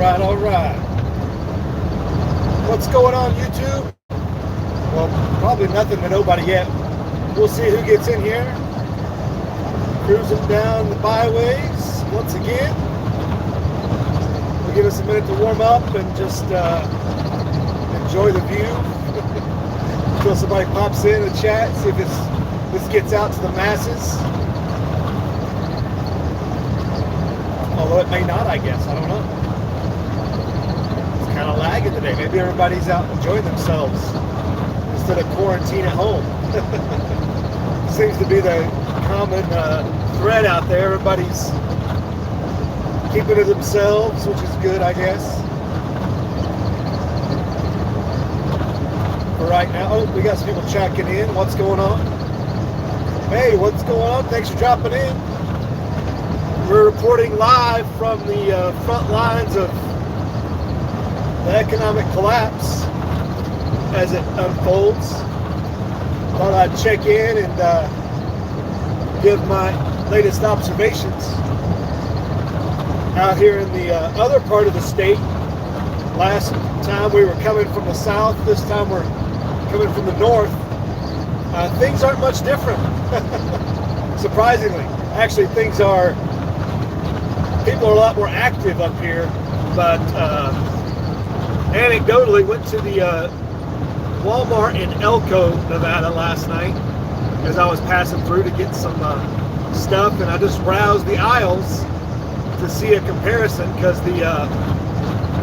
all right. What's going on, YouTube? Well, probably nothing to nobody yet. We'll see who gets in here. Cruising down the byways once again. We'll give us a minute to warm up and just enjoy the view until somebody pops in and chat, see if this gets out to the masses. Although it may not, I guess. I don't know. It's kind of lagging today. Maybe everybody's out enjoying themselves instead of quarantine at home. Seems to be the common thread out there. Everybody's keeping to themselves, which is good, I guess. For right now. Oh, we got some people checking in. What's going on? Hey, what's going on? Thanks for dropping in. We're reporting live from the front lines of the economic collapse as it unfolds. Thought I'd check in and give my latest observations out here in the other part of the state. Last time we were coming from the south, this time we're coming from the north. Things aren't much different, surprisingly. Actually, people are a lot more active up here, but anecdotally went to the Walmart in Elko, Nevada last night as I was passing through to get some stuff, and I just browsed the aisles to see a comparison because the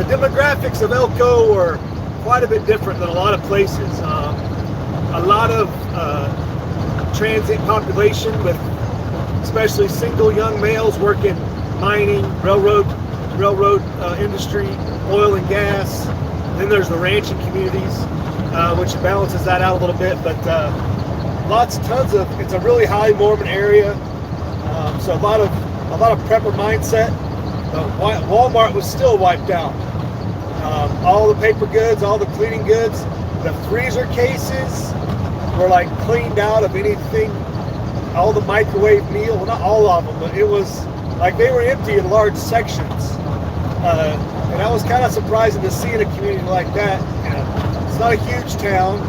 demographics of Elko are quite a bit different than a lot of places. A lot of transit population with especially single young males working mining, railroad industry, oil and gas. Then there's the ranching communities, which balances that out a little bit. But it's a really high Mormon area, so a lot of prepper mindset. Walmart was still wiped out. All the paper goods, all the cleaning goods, the freezer cases were like cleaned out of anything. All the microwave meal, well, not all of them, but it was like they were empty in large sections. And that was kind of surprising to see in a community like that. It's not a huge town,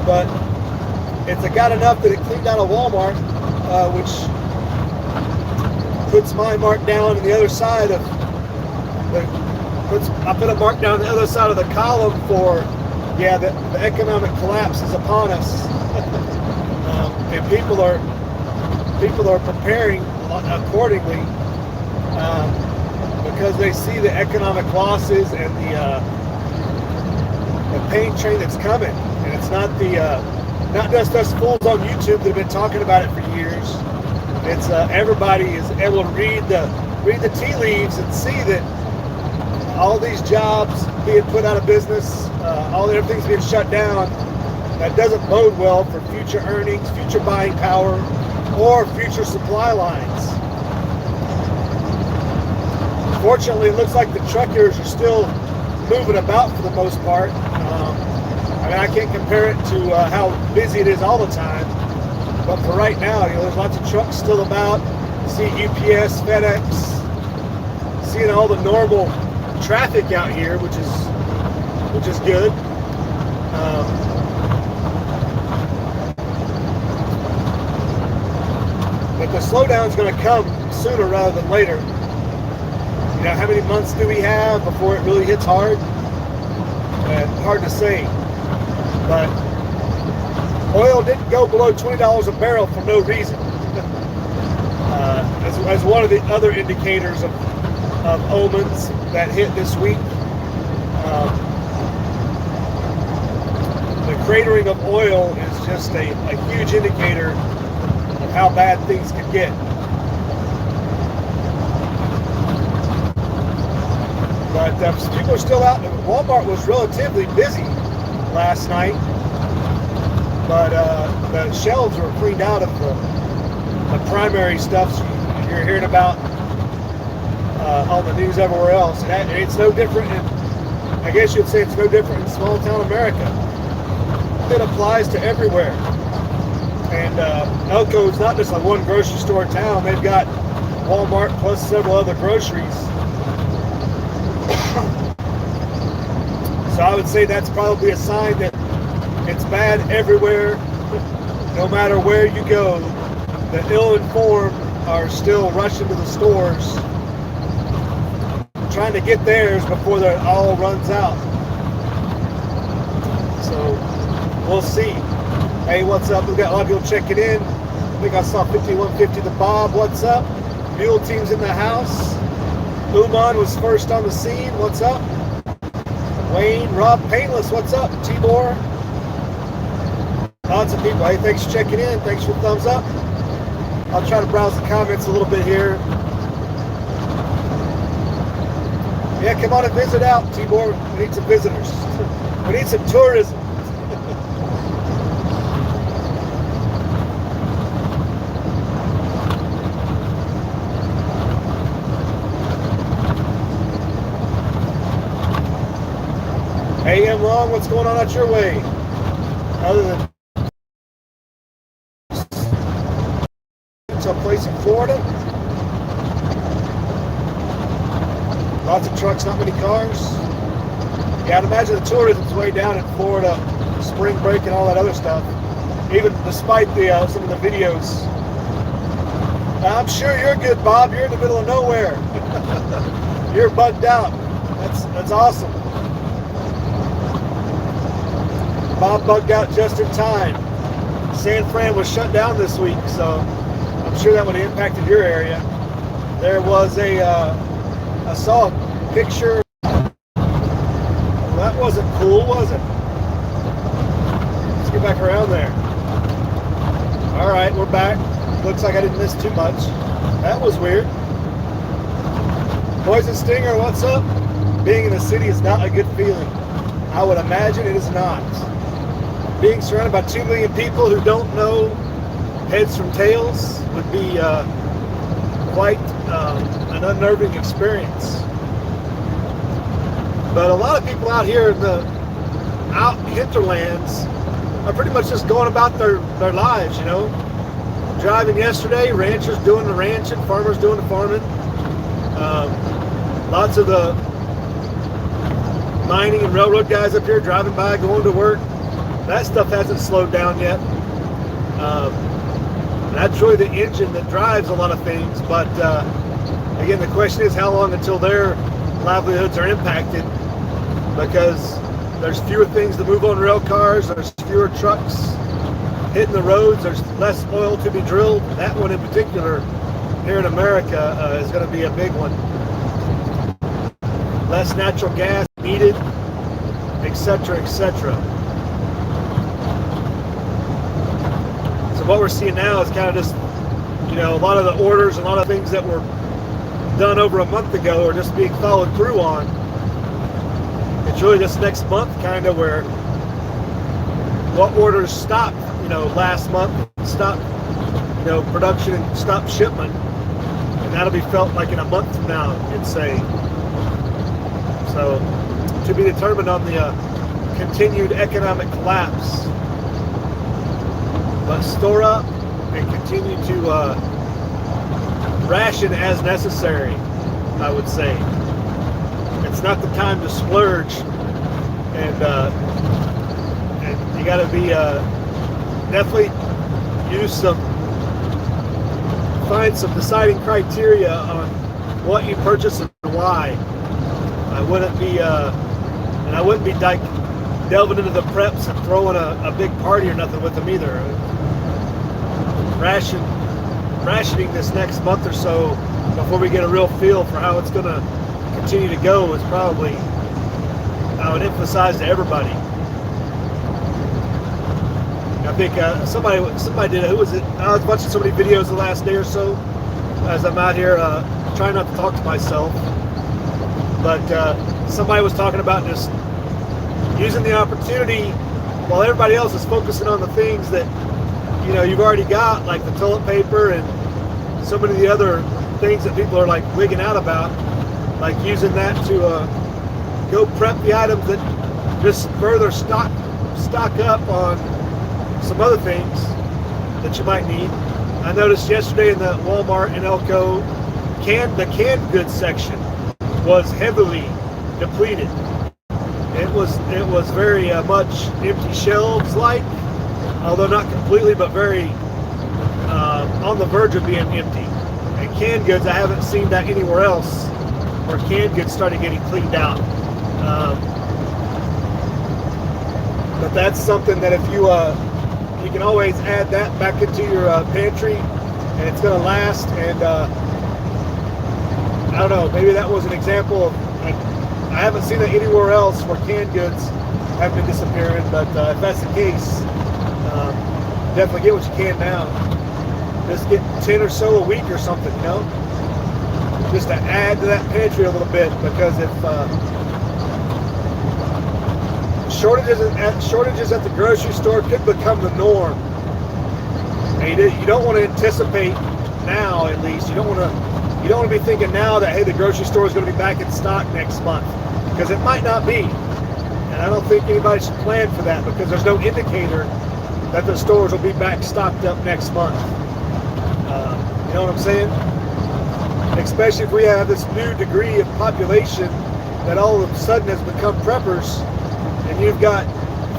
but it's got enough that it cleaned out a Walmart, which puts my mark down on the other side of I put a mark down on the other side of the column for, the economic collapse is upon us. And people are preparing accordingly because they see the economic losses and the pain train that's coming. And it's not not just us fools on YouTube that have been talking about it for years. It's everybody is able to read the tea leaves and see that all these jobs being put out of business, everything's being shut down. That doesn't bode well for future earnings, future buying power, or future supply lines. Fortunately, it looks like the truckers are still moving about for the most part. I can't compare it to how busy it is all the time, but for right now, there's lots of trucks still about. You see UPS, FedEx, seeing all the normal traffic out here, which is good. But the slowdown's going to come sooner rather than later. How many months do we have before it really hits hard? Hard to say. But oil didn't go below $20 a barrel for no reason. As one of the other indicators of omens that hit this week. The cratering of oil is just a huge indicator of how bad things could get. But people are still out. Walmart was relatively busy last night, but the shelves were cleaned out of the primary stuff you're hearing about on the news everywhere else. And it's no different I guess you'd say it's no different in small town America. It applies to everywhere. And Elko is not just a one grocery store town. They've got Walmart plus several other groceries So I would say that's probably a sign that it's bad everywhere. No matter where you go, the ill-informed are still rushing to the stores, trying to get theirs before it all runs out. So we'll see. Hey, what's up? We've got a lot of people checking in. I think I saw 5150 the Bob. What's up? Mule Team's in the house. Uman was first on the scene. What's up? Wayne, Rob Painless. What's up? Tibor. Lots of people. Hey, thanks for checking in. Thanks for the thumbs up. I'll try to browse the comments a little bit here. Yeah, come on and visit out, Tibor. We need some visitors. We need some tourism. Hey, I'm Long, what's going on out your way? Other than someplace in Florida. Lots of trucks, not many cars. Yeah, I'd imagine the tourism's way down in Florida, spring break and all that other stuff. Even despite the some of the videos. I'm sure you're good, Bob. You're in the middle of nowhere. You're bugged out. That's awesome. Bob bugged out just in time. San Fran was shut down this week, so I'm sure that would have impacted your area. There was I saw a picture. Well, that wasn't cool, was it? Let's get back around there. All right, we're back. Looks like I didn't miss too much. That was weird. Poison Stinger, what's up? Being in a city is not a good feeling. I would imagine it is not. Being surrounded by 2 million people who don't know heads from tails would be quite an unnerving experience. But a lot of people out here in the hinterlands are pretty much just going about their lives, you know. Driving yesterday, ranchers doing the ranching, farmers doing the farming. Lots of the mining and railroad guys up here driving by, going to work. That stuff hasn't slowed down yet. That's really the engine that drives a lot of things. But again, the question is how long until their livelihoods are impacted, because there's fewer things to move on rail cars, there's fewer trucks hitting the roads, there's less oil to be drilled. That one in particular here in America is going to be a big one. Less natural gas needed, etc., etc. So what we're seeing now is kind of just, you know, a lot of the orders, a lot of things that were done over a month ago are just being followed through on. It's really this next month kind of where what orders stopped, you know, last month, stopped, you know, production and stopped shipment. And that'll be felt like in a month from now, you'd say. So to be determined on the continued economic collapse. But store up and continue to ration as necessary, I would say. It's not the time to splurge, and you got to be definitely find some deciding criteria on what you purchase and why. I wouldn't be delving into the preps and throwing a big party or nothing with them either. Rationing this next month or so before we get a real feel for how it's going to continue to go is probably, I would emphasize to everybody. I think somebody did it. Who was it? I was watching so many videos the last day or so as I'm out here trying not to talk to myself. But somebody was talking about just using the opportunity while everybody else is focusing on the things that, you know, you've already got, like the toilet paper and so many of the other things that people are like wigging out about, like using that to go prep the items that just further stock up on some other things that you might need. I noticed yesterday in the Walmart in Elko, the canned goods section was heavily depleted. it was very much empty shelves like, although not completely, but very on the verge of being empty. And canned goods, I haven't seen that anywhere else where canned goods started getting cleaned out. But that's something that if you can always add that back into your pantry, and it's going to last. And I don't know, maybe that was an example of, I haven't seen it anywhere else where canned goods have been disappearing, but if that's the case, definitely get what you can now. Just get 10 or so a week or something, you know, just to add to that pantry a little bit, because if shortages at the grocery store could become the norm. And you don't want to anticipate now, at least. You don't want to be thinking now that, hey, the grocery store is going to be back in stock next month, because it might not be. And I don't think anybody should plan for that, because there's no indicator that the stores will be back stocked up next month. You know what I'm saying? Especially if we have this new degree of population that all of a sudden has become preppers, and you've got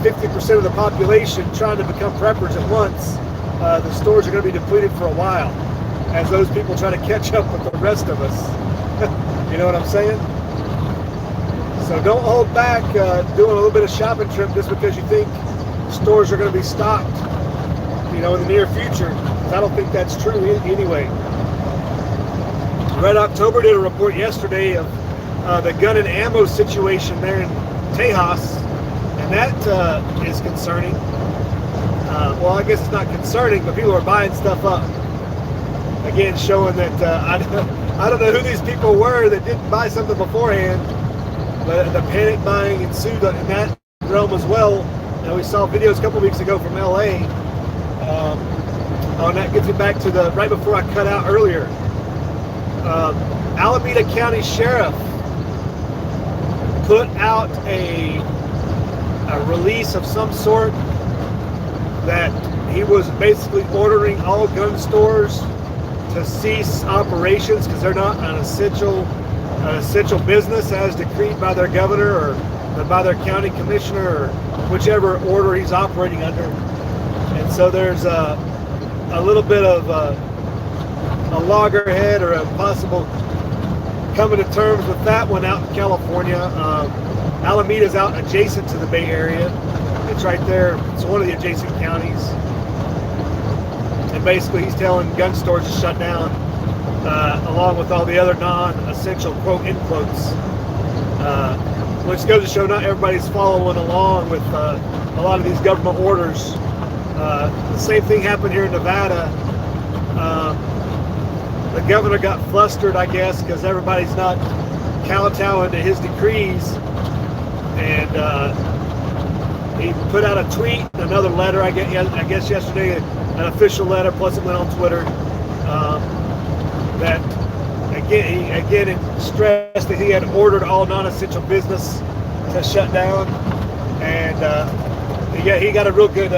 50% of the population trying to become preppers at once. The stores are going to be depleted for a while as those people try to catch up with the rest of us. You know what I'm saying? So don't hold back doing a little bit of shopping trip just because you think stores are going to be stocked, you know, in the near future. I don't think that's true anyway. Red October did a report yesterday of the gun and ammo situation there in Tejas, and that is concerning. Well, I guess it's not concerning, but people are buying stuff up. Again, showing that I don't know who these people were that didn't buy something beforehand, but the panic buying ensued in that realm as well. You know, we saw videos a couple weeks ago from LA. And that gets me back to the right before I cut out earlier. Alameda County Sheriff put out a release of some sort that he was basically ordering all gun stores to cease operations because they're not an essential business as decreed by their governor or by their county commissioner or whichever order he's operating under. And so there's a little bit of a loggerhead or a possible coming to terms with that one out in California. Alameda's out adjacent to the Bay Area. It's right there. It's one of the adjacent counties. And basically he's telling gun stores to shut down along with all the other non-essential, quote, in quotes. Which goes to show not everybody's following along with a lot of these government orders. The same thing happened here in Nevada. The governor got flustered, I guess, because everybody's not kowtowing to his decrees. And he put out a tweet, another letter, I guess yesterday, an official letter, plus it went on Twitter, that again it stressed that he had ordered all non-essential business to shut down. And he got a real good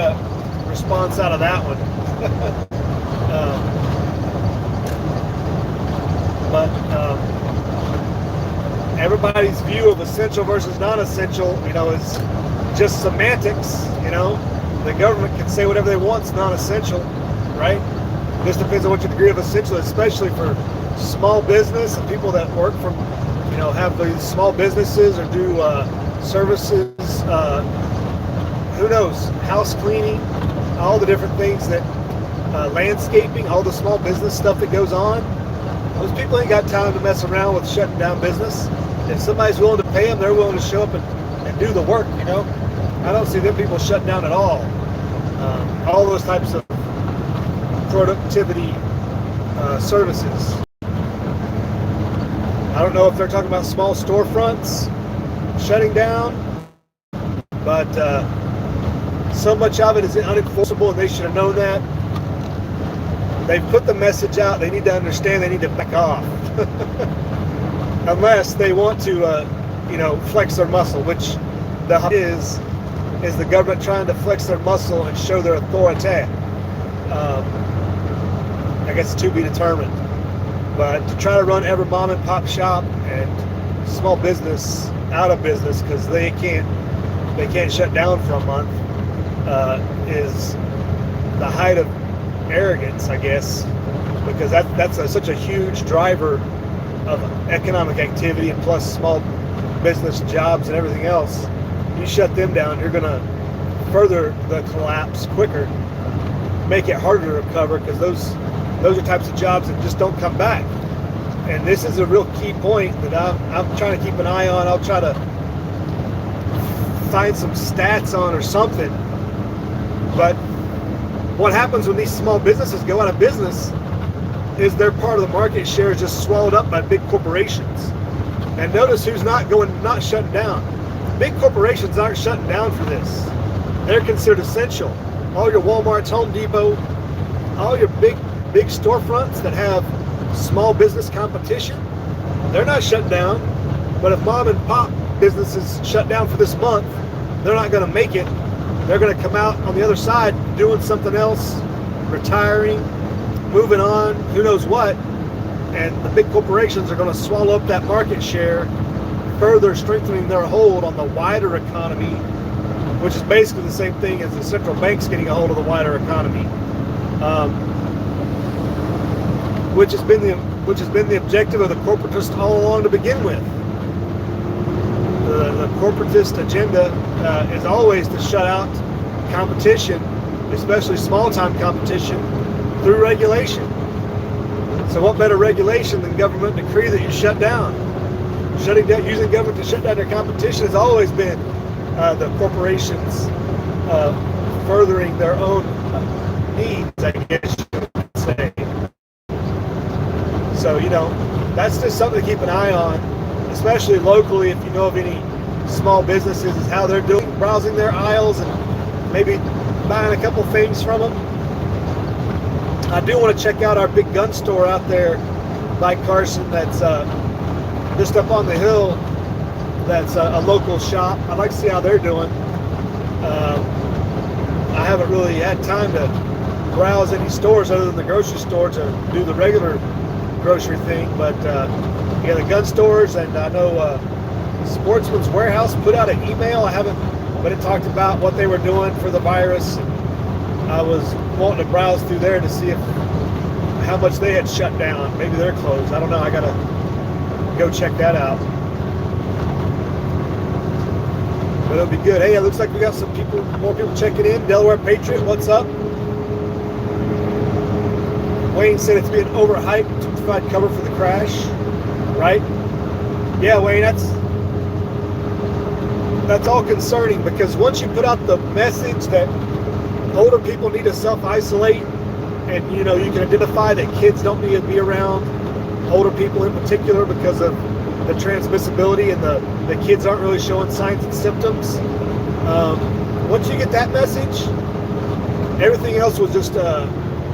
response out of that one. But everybody's view of essential versus non-essential, you know, is just semantics. You know, the government can say whatever they want is non-essential, right? Just depends on what your degree of essential is, especially for small business and people that work from, you know, have these small businesses or do services, who knows, house cleaning, all the different things that, landscaping, all the small business stuff that goes on. Those people ain't got time to mess around with shutting down business. If somebody's willing to pay them, they're willing to show up and do the work, you know. I don't see them people shutting down at all. All those types of productivity services. I don't know if they're talking about small storefronts shutting down, but so much of it is unenforceable, and they should have known that. They've put the message out. They need to understand they need to back off. Unless they want to, you know, flex their muscle, which is the government trying to flex their muscle and show their authority. I guess to be determined. But to try to run every mom and pop shop and small business out of business because they can't they can't shut down for a month is the height of arrogance, I guess, because that's such a huge driver of economic activity, and plus small business jobs and everything else. You shut them down, you're going to further the collapse quicker, make it harder to recover, because those are types of jobs that just don't come back. And this is a real key point that I'm trying to keep an eye on. I'll try to find some stats on or something. But what happens when these small businesses go out of business is their part of the market share is just swallowed up by big corporations. And notice who's not shutting down. Big corporations aren't shutting down for this. They're considered essential. All your Walmarts, Home Depot, all your big storefronts that have small business competition, they're not shutting down. But if mom and pop businesses shut down for this month, they're not going to make it. They're going to come out on the other side doing something else, retiring, moving on, who knows what. And the big corporations are going to swallow up that market share, further strengthening their hold on the wider economy, which is basically the same thing as the central banks getting a hold of the wider economy, which has been the objective of the corporatists all along to begin with. The corporatist agenda is always to shut out competition, especially small-time competition, through regulation. So what better regulation than government decree that you shut down? Using government to shut down their competition has always been the corporations furthering their own needs, I guess you would say. So, that's just something to keep an eye on, especially locally. If you know of any small businesses, is how they're doing, browsing their aisles and maybe buying a couple things from them. I do want to check out our big gun store out there by Carson that's just up on the hill. That's a local shop. I'd like to see how they're doing. I haven't really had time to browse any stores other than the grocery store to do the regular grocery thing, but yeah, the gun stores, and I know Sportsman's Warehouse put out an email. I haven't, but it talked about what they were doing for the virus. I was wanting to browse through there to see how much they had shut down. Maybe they're closed. I don't know. I gotta go check that out. But it'll be good. Hey, it looks like we got more people checking in. Delaware Patriot, what's up? Wayne said it's being overhyped to provide cover for the crash, right? Yeah, Wayne, that's all concerning, because once you put out the message that older people need to self-isolate, and you can identify that kids don't need to be around older people in particular because of the transmissibility, and the kids aren't really showing signs and symptoms. Once you get that message, everything else was just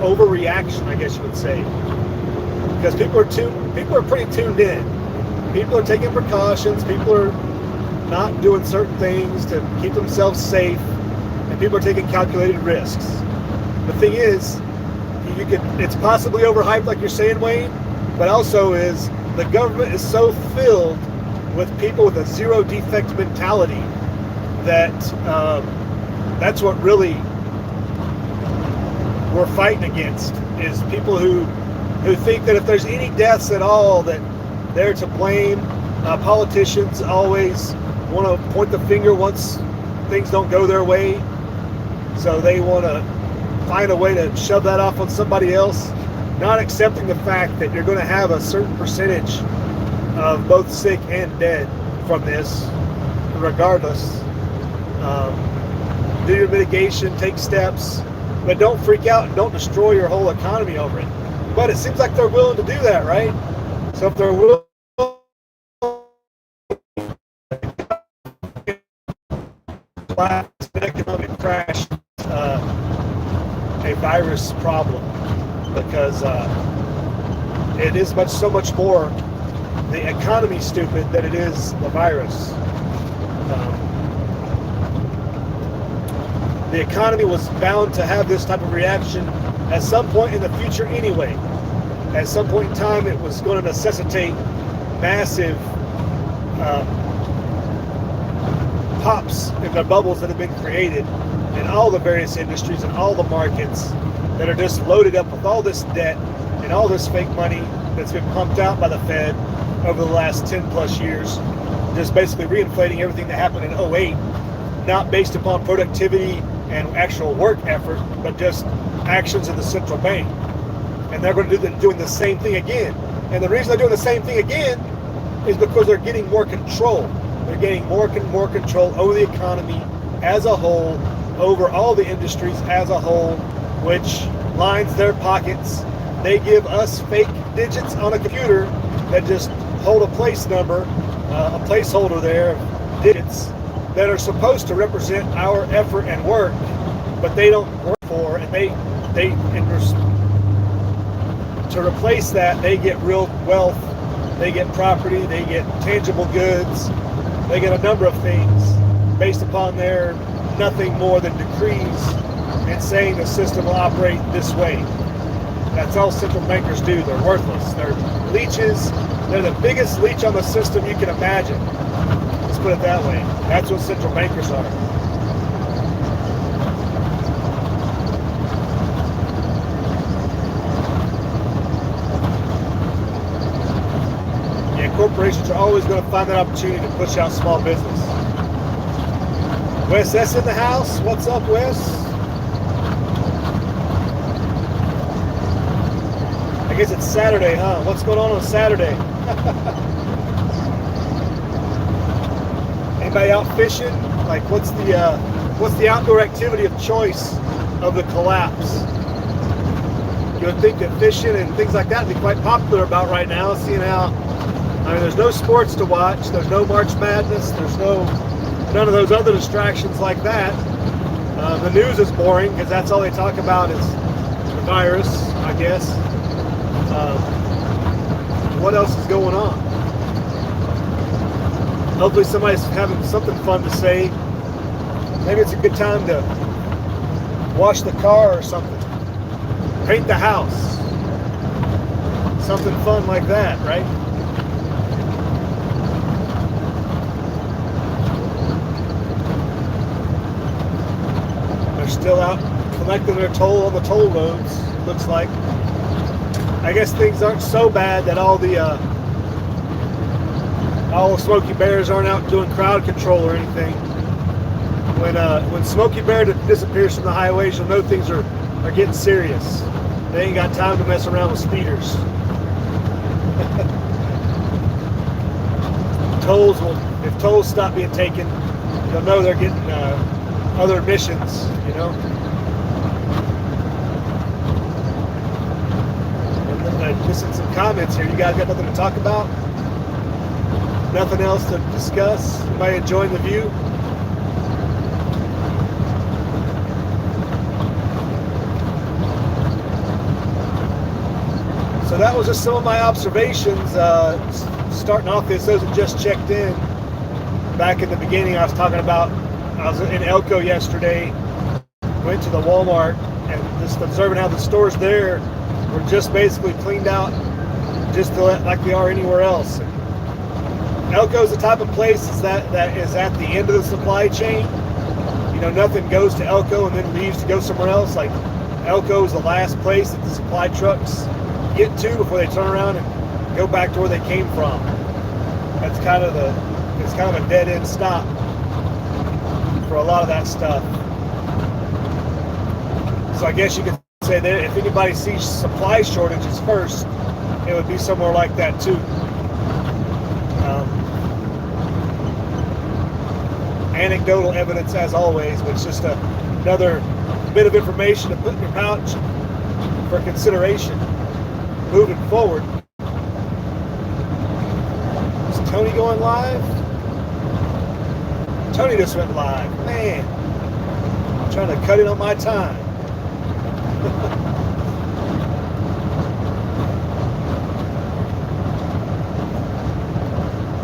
overreaction, I guess you would say, because people are pretty tuned in. People are taking precautions. People are not doing certain things to keep themselves safe, and people are taking calculated risks. The thing is, it's possibly overhyped, like you're saying, Wayne, but also is the government is so filled with people with a zero defect mentality that that's what really we're fighting against, is people who think that if there's any deaths at all, that they're to blame. Politicians always want to point the finger once things don't go their way, so they want to find a way to shove that off on somebody else, not accepting the fact that you're going to have a certain percentage of both sick and dead from this, regardless. Do your mitigation, take steps, but don't freak out and don't destroy your whole economy over it. But it seems like they're willing to do that, right? So if they're willing to economic crash, a virus problem, because it is so much more the economy stupid than it is the virus. The economy was bound to have this type of reaction at some point in the future anyway. At some point in time, it was going to necessitate massive pops in the bubbles that have been created in all the various industries and all the markets that are just loaded up with all this debt and all this fake money that's been pumped out by the Fed over the last 10 plus years, just basically reinflating everything that happened in '08, not based upon productivity and actual work effort, but just actions of the central bank. And they're going to do doing the same thing again. And the reason they're doing the same thing again is because they're getting more control. They're getting more control over the economy as a whole, over all the industries as a whole, which lines their pockets. They give us fake digits on a computer that just hold a place number, a placeholder there, digits that are supposed to represent our effort and work, but they don't work for, and to replace that, they get real wealth, they get property, they get tangible goods, they get a number of things based upon their nothing more than decrees and saying the system will operate this way. That's all central bankers do. They're worthless. They're leeches. They're the biggest leech on the system you can imagine. Let's put it that way. That's what central bankers are. Yeah, corporations are always going to find that opportunity to push out small business. Wes S in the house. What's up, Wes? I guess it's Saturday, huh? What's going on Saturday? Anybody out fishing? Like, what's the outdoor activity of choice of the collapse? You would think that fishing and things like that would be quite popular about right now, seeing how, I mean, there's no sports to watch, there's no March Madness, there's none of those other distractions like that. The news is boring because that's all they talk about is the virus, I guess. What else is going on? Hopefully somebody's having something fun to say. Maybe it's a good time to wash the car or something. Paint the house. Something fun like that, right? They're still out collecting their toll on the toll roads, looks like. I guess things aren't so bad that all the Smokey Bears aren't out doing crowd control or anything. When Smokey Bear disappears from the highways, you'll know things are getting serious. They ain't got time to mess around with speeders. If tolls stop being taken, you'll know they're getting other emissions, you know. Missing some comments here. You guys got nothing to talk about? Nothing else to discuss? Anybody enjoying the view? So that was just some of my observations. Starting off this, those that just checked in. Back in the beginning, I was talking about, I was in Elko yesterday, went to the Walmart, and just observing how the stores there were just basically cleaned out just like they are anywhere else. Elko is the type of place that is at the end of the supply chain. You know, nothing goes to Elko and then leaves to go somewhere else. Like, Elko is the last place that the supply trucks get to before they turn around and go back to where they came from. It's kind of a dead end stop for a lot of that stuff. So I guess you could say that if anybody sees supply shortages first, it would be somewhere like that too. Anecdotal evidence as always, but it's just another bit of information to put in your pouch for consideration moving forward. Is Tony going live? Tony just went live. Man, I'm trying to cut in on my time.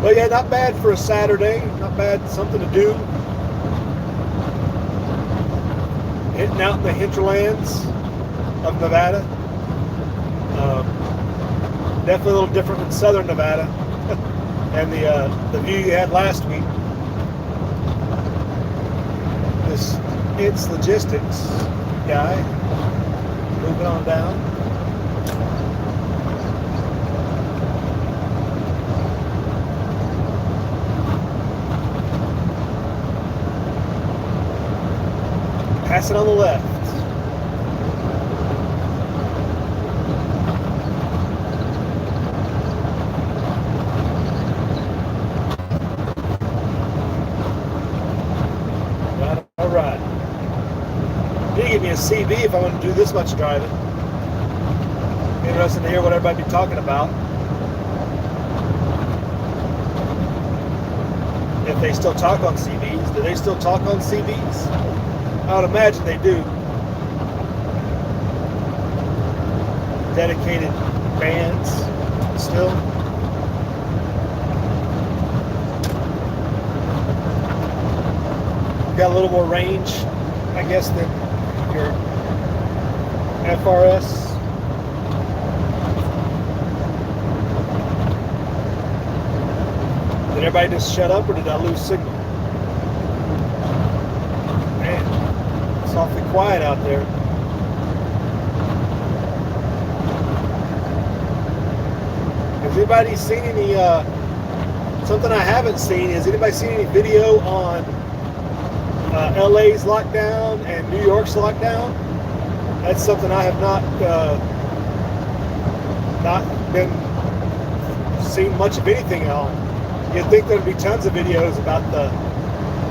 But yeah, not bad for a Saturday. Not bad, something to do. Hitting out in the hinterlands of Nevada. Definitely a little different than southern Nevada and the view you had last week. this It's Logistics guy. Moving on down. Pass it on the left. All right. Need to give me a CB if I want to do this much driving. Interesting to hear what everybody be talking about. If they still talk on CBs, do they still talk on CBs? I would imagine they do. Dedicated bands still. Got a little more range, I guess, than your FRS. Did everybody just shut up or did I lose signal? Man, it's awfully quiet out there. Has anybody seen any, something I haven't seen, has anybody seen any video on LA's lockdown and New York's lockdown? That's something I have not been seen much of anything on. You'd think there'd be tons of videos about the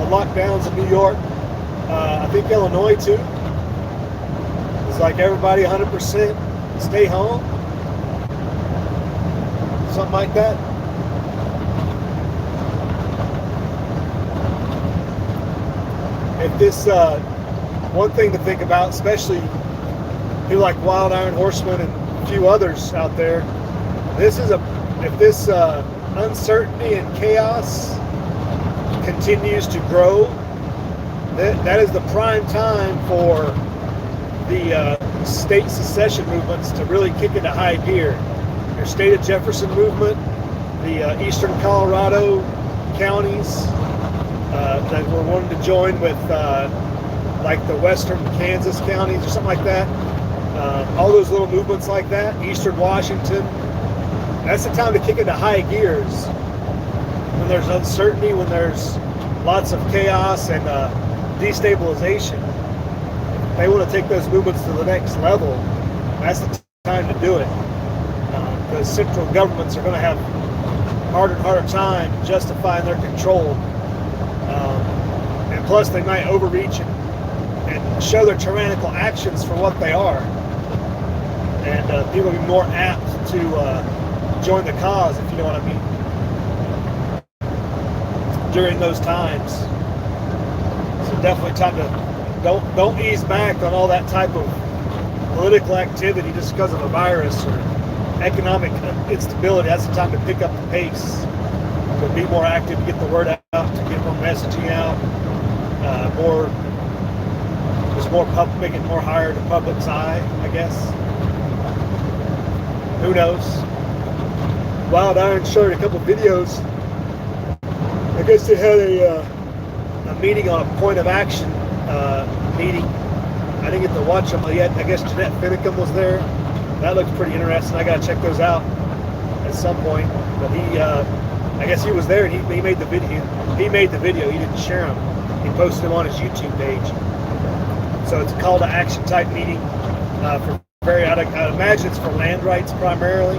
lockdowns in New York. I think Illinois too. It's like everybody 100% stay home. Something like that. If this, one thing to think about, especially people like Wild Iron Horseman and a few others out there, if this uncertainty and chaos continues to grow, that is the prime time for the state secession movements to really kick into high gear. Your State of Jefferson movement, the eastern Colorado counties that were wanting to join with like the western Kansas counties or something like that. All those little movements like that, eastern Washington, that's the time to kick into high gears. When there's uncertainty, when there's lots of chaos and destabilization, they want to take those movements to the next level. That's the time to do it. The central governments are going to have harder and harder time justifying their control. And plus they might overreach and show their tyrannical actions for what they are. And people will be more apt to join the cause, if you know what I mean, during those times. So definitely time to don't ease back on all that type of political activity just because of a virus or economic instability. That's the time to pick up the pace, to be more active, to get the word out, to get more messaging out, make it more higher to public's eye, I guess. Who knows? Wild Iron showed a couple videos. I guess they had a meeting on a point of action meeting. I didn't get to watch them yet. I guess Jeanette Finicum was there. That looked pretty interesting. I gotta check those out at some point. But I guess he was there and he made the video. He made the video. He didn't share them. He posted them on his YouTube page. So it's a call to action type meeting I'd imagine it's for land rights primarily,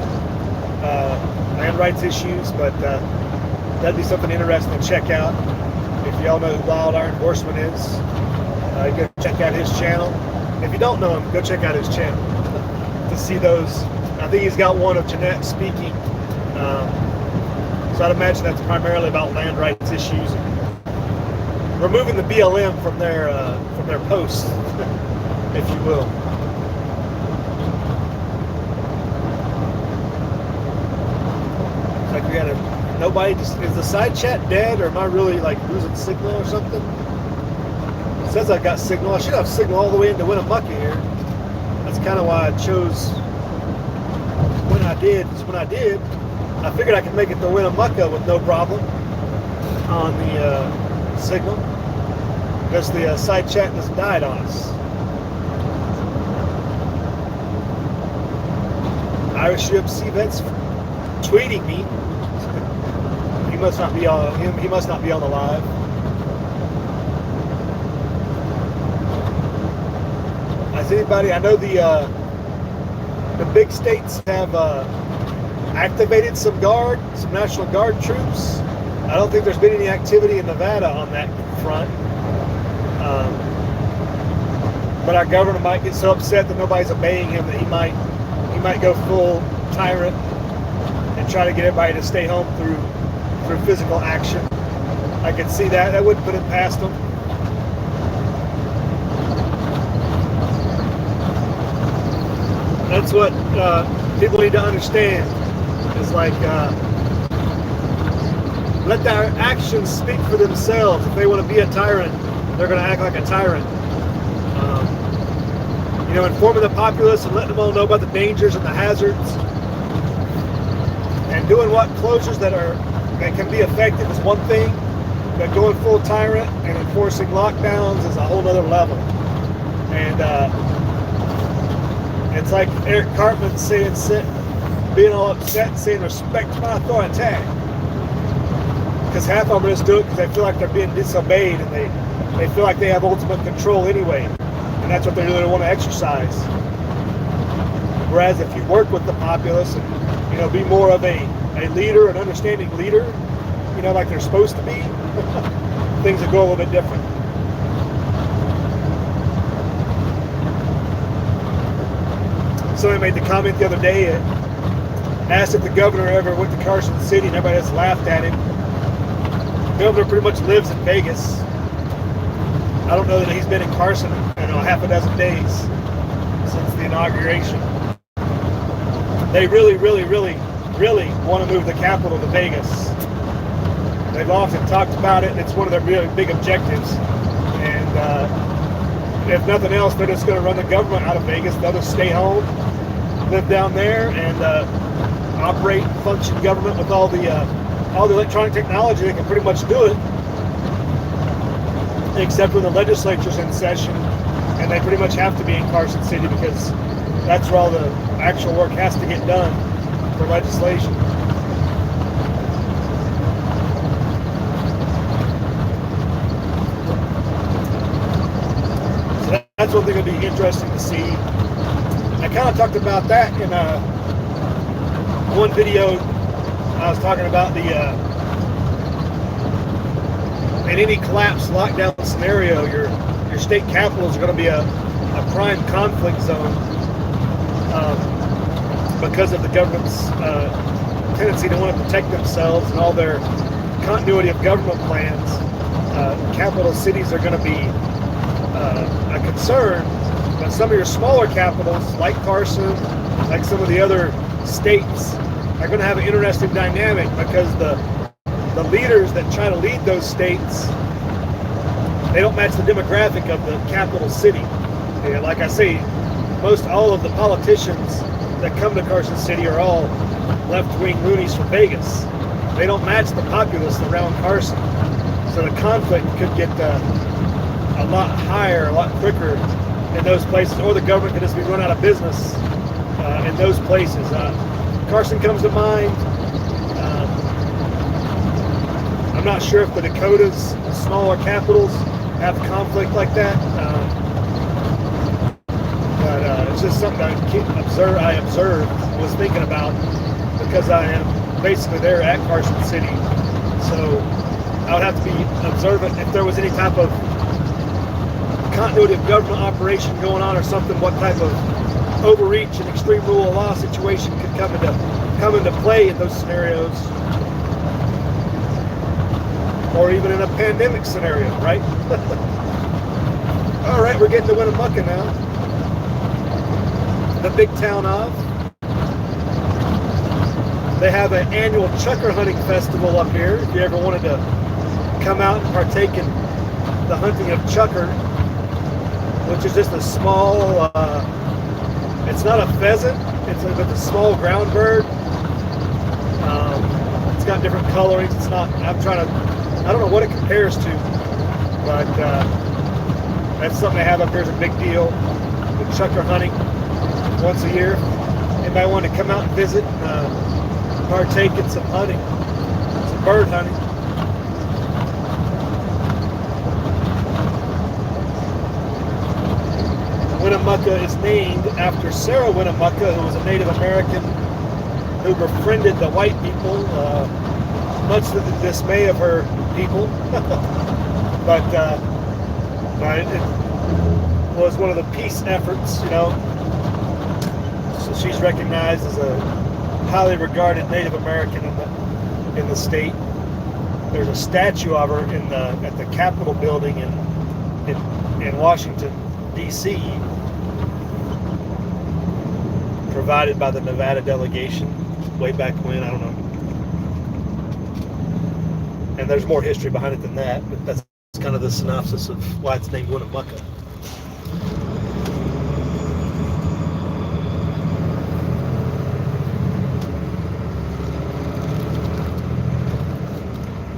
land rights issues. But that'd be something interesting to check out. If y'all know who Wild Iron Horseman is, go check out his channel. If you don't know him, go check out his channel to see those. I think he's got one of Jeanette speaking. So I'd imagine that's primarily about land rights issues, removing the BLM from their posts, if you will. It's like we got nobody. Is the side chat dead, or am I really like losing signal or something? It says I've got signal. I should have signal all the way into Winnemucca here. That's kind of why I chose when I did. I figured I could make it to Winnemucca with no problem on the signal. Because the side chat just died on us. Irish UFC vet's tweeting me. He must not be on. He must not be on the live. As anybody, I know the big states have activated some National Guard troops. I don't think there's been any activity in Nevada on that front. But our governor might get so upset that nobody's obeying him that he might go full tyrant and try to get everybody to stay home through physical action. I could see that. That wouldn't put it past him. That's what people need to understand. Is like let their actions speak for themselves. If they want to be a tyrant, they're going to act like a tyrant. Informing the populace and letting them all know about the dangers and the hazards, and doing what closures that can be effective is one thing, but going full tyrant and enforcing lockdowns is a whole other level. And it's like Eric Cartman being all upset and saying respect my authority, because half of them just do it because they feel like they're being disobeyed and they feel like they have ultimate control anyway. And that's what they really want to exercise. Whereas if you work with the populace and be more of a leader, an understanding leader, like they're supposed to be, things will go a little bit different. Somebody made the comment the other day, asked if the governor ever went to Carson City, and everybody just laughed at him. The governor pretty much lives in Vegas. I don't know that he's been in Carson in half a dozen days since the inauguration. They really, really, really, really want to move the capital to Vegas. They've often talked about it, and it's one of their really big objectives. And if nothing else, they're just going to run the government out of Vegas. They'll just stay home, live down there, and operate and function government with all the electronic technology. They can pretty much do it, except when the legislature's in session, and they pretty much have to be in Carson City because that's where all the actual work has to get done for legislation. So that's one thing that'll be interesting to see. I kind of talked about that in one video. I was talking about in any collapse lockdown scenario, your state capitals are going to be a prime conflict zone because of the government's tendency to want to protect themselves and all their continuity of government plans. Capital cities are going to be a concern, but some of your smaller capitals, like Carson, like some of the other states, are going to have an interesting dynamic because the leaders that try to lead those states, they don't match the demographic of the capital city. And like I say, most all of the politicians that come to Carson City are all left-wing loonies from Vegas. They don't match the populace around Carson. So the conflict could get a lot higher, a lot quicker in those places, or the government could just be run out of business in those places. Carson comes to mind. I'm not sure if the Dakotas, the smaller capitals, have conflict like that. But it's just something I observed, was thinking about, because I am basically there at Carson City. So I would have to be observant if there was any type of continuity of government operation going on or something, what type of overreach and extreme rule of law situation could come into play in those scenarios, or even in a pandemic scenario, right? All right, we're getting to Winnemucca now, the big town of. They have an annual chukar hunting festival up here. If you ever wanted to come out and partake in the hunting of chukar, which is just a small, it's not a pheasant, it's a small ground bird. It's got different colorings. It's not, I don't know what it compares to, but That's something they have up here as a big deal. The chukar hunting once a year. Anybody want to come out and visit and partake in some hunting, some bird hunting? Winnemucca is named after Sarah Winnemucca, who was a Native American who befriended the white people, much to the dismay of her people. but it was one of the peace efforts, you know. So she's recognized as a highly regarded Native American in the state. There's a statue of her at the Capitol building in Washington, D.C., provided by the Nevada delegation way back when, I don't know. And there's more history behind it than that, but that's kind of the synopsis of why it's named Winnemucca.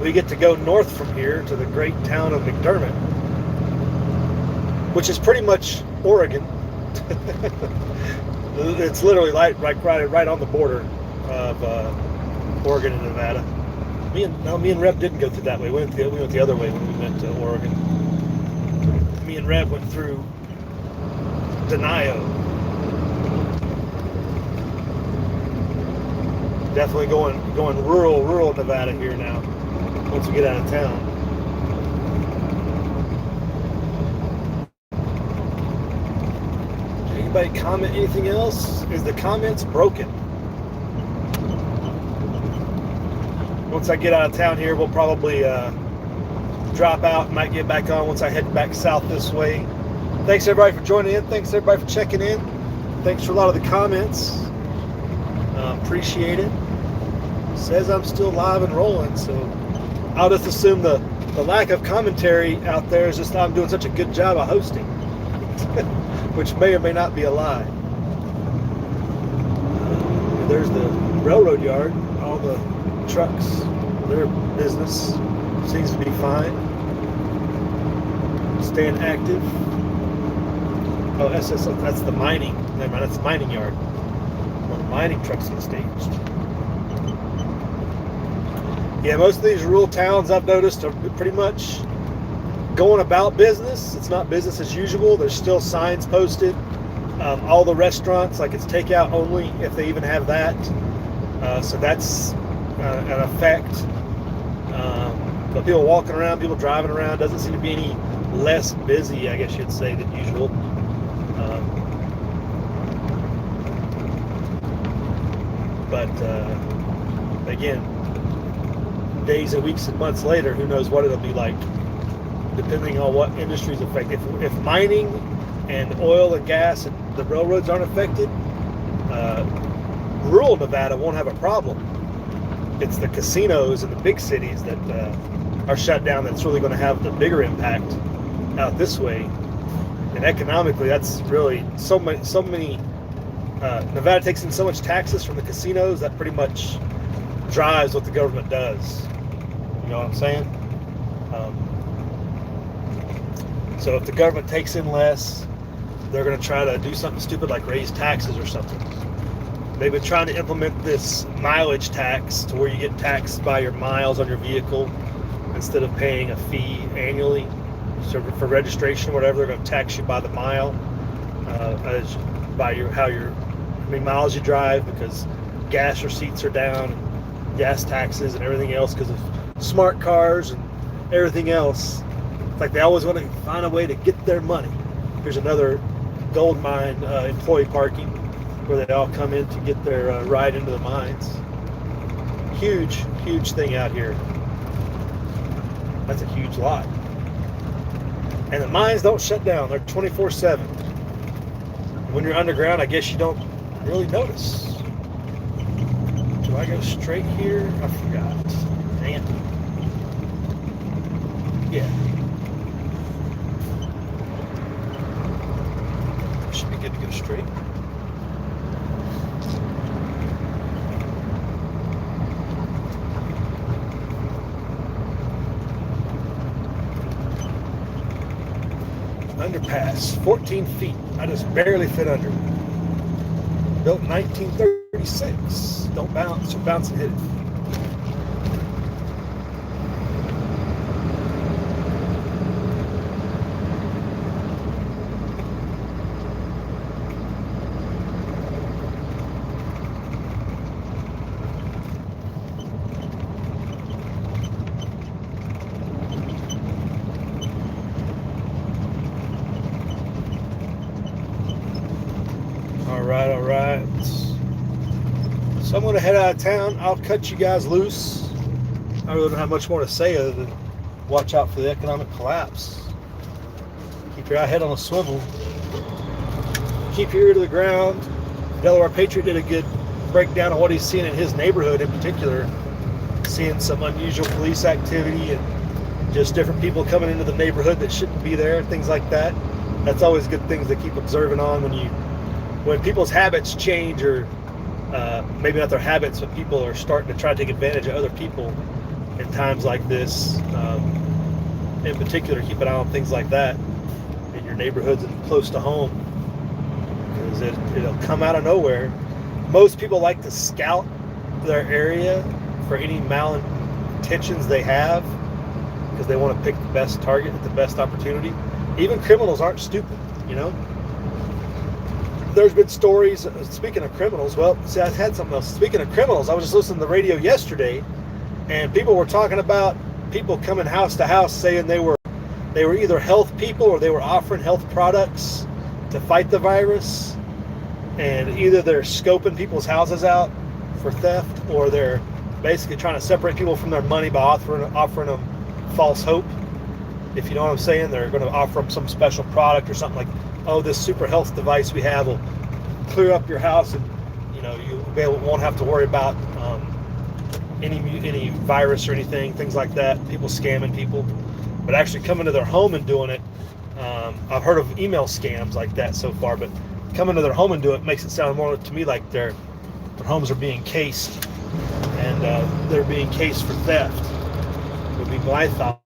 We get to go north from here to the great town of McDermott, which is pretty much Oregon. It's literally right on the border of Oregon and Nevada. Me and Reb didn't go through that way. We went the other way when we went to Oregon. Me and Reb went through Denio. Definitely going rural Nevada here now. Once we get out of town. Anybody comment anything else? Is the comments broken? Once I get out of town here, we'll probably drop out. Might get back on once I head back south this way. Thanks everybody for joining in. Thanks everybody for checking in. Thanks for a lot of the comments. Appreciate it. Says I'm still live and rolling, so I'll just assume the lack of commentary out there is just I'm doing such a good job of hosting, which may or may not be a lie. There's the railroad yard. All the trucks, their business seems to be fine. Staying active. Oh, SSL, that's the mining. Never mind, that's the mining yard. Well, the mining trucks get staged. Yeah, most of these rural towns I've noticed are pretty much going about business. It's not business as usual. There's still signs posted. All the restaurants, like it's takeout only, if they even have that. So that's an effect. But people walking around, people driving around, doesn't seem to be any less busy, I guess you'd say, than usual. But again, days and weeks and months later, who knows what it'll be like, depending on what industries affected. If mining and oil and gas and the railroads aren't affected, rural Nevada won't have a problem. It's the casinos in the big cities that are shut down that's really going to have the bigger impact out this way. And economically, that's really so many. Nevada takes in so much taxes from the casinos that pretty much drives what the government does. You know what I'm saying? So if the government takes in less, they're going to try to do something stupid like raise taxes or something. They've been trying to implement this mileage tax to where you get taxed by your miles on your vehicle instead of paying a fee annually. So for registration or whatever, they're going to tax you by the mile, by how many miles you drive, because gas receipts are down, gas taxes and everything else because of smart cars and everything else. It's like they always want to find a way to get their money. Here's another gold mine employee parking where they all come in to get their ride into the mines. Huge thing out here. That's a huge lot. And the mines don't shut down. They're 24/7. When you're underground, I guess you don't really notice. Do I go straight here? I forgot. Dang it. Yeah. Should be good to go straight. Underpass, 14 feet. I just barely fit under. Built in 1936. Don't bounce or bounce and hit it. All right. So I'm going to head out of town. I'll cut you guys loose. I really don't have much more to say other than watch out for the economic collapse. Keep your head on a swivel. Keep your ear to the ground. Delaware Patriot did a good breakdown of what he's seeing in his neighborhood in particular. Seeing some unusual police activity and just different people coming into the neighborhood that shouldn't be there, things like that. That's always good things to keep observing on when people's habits change, or maybe not their habits, but people are starting to try to take advantage of other people in times like this. In particular, keep an eye on things like that in your neighborhoods and close to home, because it'll come out of nowhere. Most people like to scout their area for any malintentions they have, because they want to pick the best target at the best opportunity. Even criminals aren't stupid, you know? There's been stories, speaking of criminals, well, see, I had something else. Speaking of criminals, I was just listening to the radio yesterday, and people were talking about people coming house to house saying they were either health people or they were offering health products to fight the virus, and either they're scoping people's houses out for theft, or they're basically trying to separate people from their money by offering them false hope. If you know what I'm saying, they're going to offer them some special product or something like, oh, this super health device we have will clear up your house, and you won't have to worry about any virus or anything, things like that. People scamming people, but actually coming to their home and doing it. I've heard of email scams like that so far, but coming to their home and doing it makes it sound more to me like their homes are being cased, and they're being cased for theft. Would be my thoughts.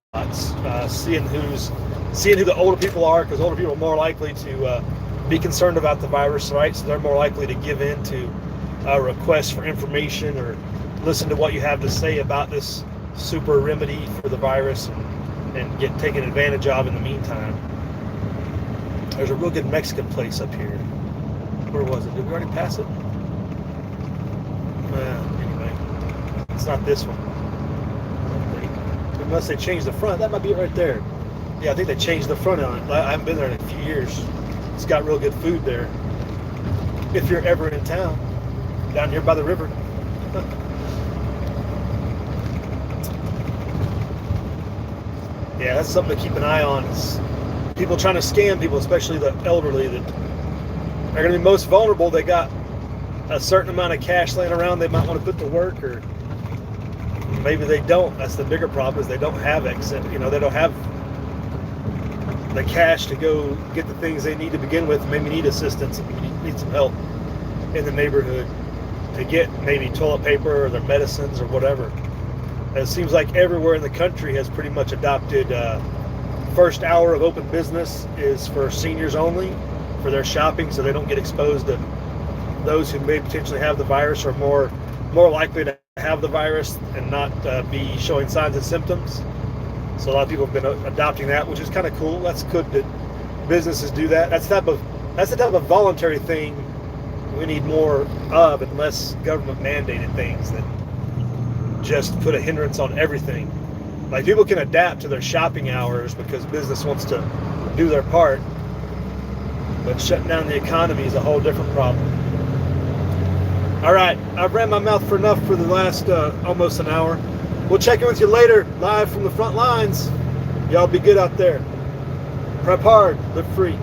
Seeing who the older people are, because older people are more likely to be concerned about the virus, right? So they're more likely to give in to requests for information or listen to what you have to say about this super remedy for the virus, and get taken advantage of in the meantime. There's a real good Mexican place up here. Where was it? Did we already pass it? Anyway, it's not this one. Unless they changed the front. That might be it right there. Yeah, I think they changed the front on it. I haven't been there in a few years. It's got real good food there. If you're ever in town, down here by the river. Yeah, that's something to keep an eye on. Is people trying to scam people, especially the elderly, that are going to be most vulnerable. They got a certain amount of cash laying around they might want to put to work, or maybe they don't. That's the bigger problem, is they don't have they don't have the cash to go get the things they need to begin with. Maybe need assistance, need some help in the neighborhood to get maybe toilet paper or their medicines or whatever. And it seems like everywhere in the country has pretty much adopted first hour of open business is for seniors only, for their shopping, so they don't get exposed to those who may potentially have the virus, or more likely to have the virus and not be showing signs and symptoms. So a lot of people have been adopting that, which is kind of cool. That's good that businesses do that. That's the type of voluntary thing we need more of, and less government mandated things that just put a hindrance on everything. Like, people can adapt to their shopping hours because business wants to do their part, but shutting down the economy is a whole different problem. All right, I've ran my mouth for enough for the last almost an hour. We'll check in with you later, live from the front lines. Y'all be good out there. Prep hard, live free.